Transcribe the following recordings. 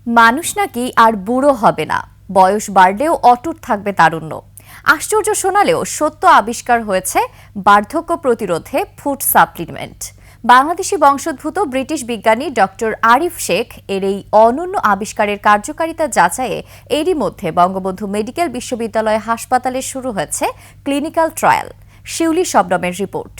মানুষ নাকি আর বুড়ো হবে না, বয়স বাড়লেও অটুট থাকবে তারুণ্য। আশ্চর্য শোনালেও সত্য আবিষ্কার হয়েছে বার্ধক্য প্রতিরোধে ফুড সাপ্লিমেন্ট। বাংলাদেশি বংশোদ্ভূত ব্রিটিশ বিজ্ঞানী ডক্টর আরিফ শেখ এর এই অনন্য আবিষ্কারের কার্যকারিতা যাচাইয়ে এরই মধ্যে বঙ্গবন্ধু মেডিকেল বিশ্ববিদ্যালয় হাসপাতালে শুরু হয়েছে ক্লিনিক্যাল ট্রায়াল। শিউলি শবনমের রিপোর্ট।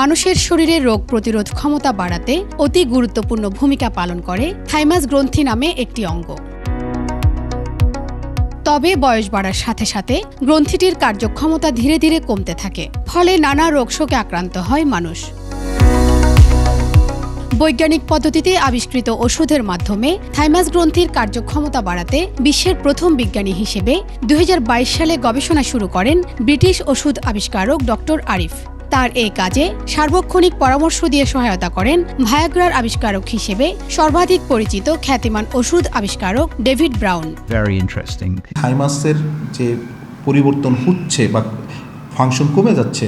মানুষের শরীরে রোগ প্রতিরোধ ক্ষমতা বাড়াতে অতি গুরুত্বপূর্ণ ভূমিকা পালন করে থাইমাস গ্রন্থি নামে একটি অঙ্গ। তবে বয়স বাড়ার সাথে সাথে গ্রন্থিটির কার্যক্ষমতা ধীরে ধীরে কমতে থাকে, ফলে নানা রোগশোকে আক্রান্ত হয় মানুষ। বৈজ্ঞানিক পদ্ধতিতে আবিষ্কৃত ওষুধের মাধ্যমে থাইমাস গ্রন্থির কার্যক্ষমতা বাড়াতে বিশ্বের প্রথম বিজ্ঞানী হিসেবে 2022 সালে গবেষণা শুরু করেন ব্রিটিশ ওষুধ আবিষ্কারক ডক্টর আরিফ। তার এই কাজে সার্বক্ষণিক পরামর্শ দিয়ে সহায়তা করেন ভায়াগ্রার আবিষ্কারক হিসেবে সর্বাধিক পরিচিত খ্যাতিমান ওষুধ আবিষ্কারক ডেভিড ব্রাউন। Very interesting. থাইমাসের যে পরিবর্তন হচ্ছে বা ফাংশন কমে যাচ্ছে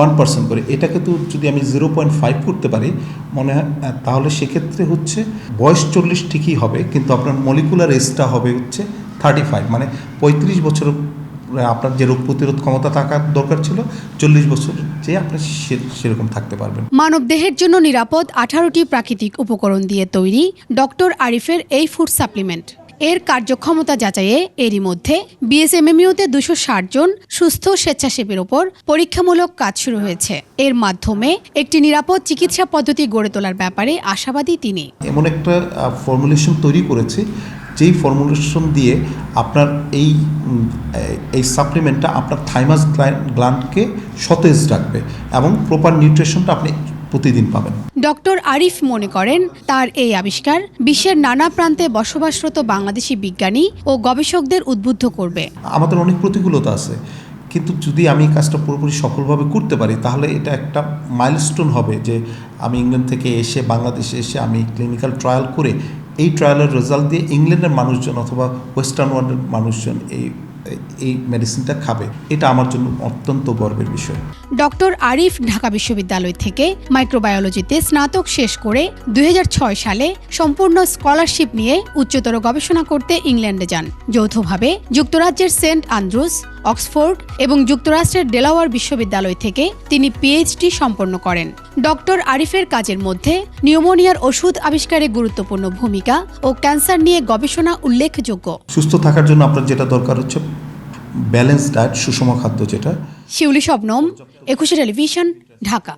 1% করে, এটাকে তো যদি আমি 0.5 করতে পারি মনে হয়, তাহলে সেক্ষেত্রে হচ্ছে বয়স 40 ঠিকই হবে, কিন্তু আপনার মলিকুলার এজটা হবে হচ্ছে 35, মানে 35 বছর আপনার যে রোগ প্রতিরোধ ক্ষমতা থাকার দরকার ছিল 40 বছর যে আপনি সেরকম থাকতে পারবেন। মানব দেহের জন্য নিরাপদ 18টি প্রাকৃতিক উপকরণ দিয়ে তৈরি ডক্টর আরিফের এই ফুড সাপ্লিমেন্ট এর কার্যক্ষমতা যাচাইয়ে এরই মধ্যে বিএসএমএমইউতে 260 জন সুস্থ স্বেচ্ছাসেবীর ওপর পরীক্ষামূলক কাজ শুরু হয়েছে। এর মাধ্যমে একটি নিরাপদ চিকিৎসা পদ্ধতি গড়ে তোলার ব্যাপারে আশাবাদী তিনি। এমন একটা ফর্মুলেশন তৈরি করেছি যেই ফর্মুলেশন দিয়ে আপনার এই সাপ্লিমেন্টটা আপনার থাইমাস গ্ল্যান্ডকে সতেজ রাখবে এবং প্রপার নিউট্রিশনটা আপনি প্রতিদিন পাবেন। ডক্টর আরিফ মনে করেন তার এই আবিষ্কার বিশ্বের নানা প্রান্তে বসবাসরত বাংলাদেশি বিজ্ঞানী ও গবেষকদের উদ্বুদ্ধ করবে। আমাদের অনেক প্রতিকূলতা আছে, কিন্তু যদি আমি কাজটা পুরোপুরি সফলভাবে করতে পারি তাহলে এটা একটা মাইলস্টোন হবে যে আমি ইংল্যান্ড থেকে এসে বাংলাদেশে এসে আমি ক্লিনিক্যাল ট্রায়াল করে এই ট্রায়ালের রেজাল্ট দিয়ে ইংল্যান্ডের মানুষজন অথবা ওয়েস্টার্ন ওয়ার্ল্ডের মানুষজন এই মেডিসিনটা খাবে। এটা আমার জন্য অত্যন্ত গর্বের বিষয়। ডক্টর আরিফ ঢাকা বিশ্ববিদ্যালয় থেকে মাইক্রোবায়োলজিতে স্নাতক শেষ করে 2006 সালে সম্পূর্ণ স্কলারশিপ নিয়ে উচ্চতর গবেষণা করতে ইংল্যান্ডে যান। যৌথভাবে যুক্তরাজ্যের সেন্ট আন্দ্রুস, অক্সফোর্ড এবং যুক্তরাষ্ট্রের ডেলাওয়ার বিশ্ববিদ্যালয় থেকে তিনি পিএইচডি সম্পন্ন করেন। ডক্টর আরিফের কাজের মধ্যে নিউমোনিয়ার ওষুধ আবিষ্কারে গুরুত্বপূর্ণ ভূমিকা ও ক্যান্সার নিয়ে গবেষণা উল্লেখযোগ্য। সুস্থ থাকার জন্য আপনার যেটা দরকার হচ্ছে ব্যালেন্স ডায়েট, সুষম খাদ্য যেটা। শিউলি শবনম, 21 টেলিভিশন, ঢাকা।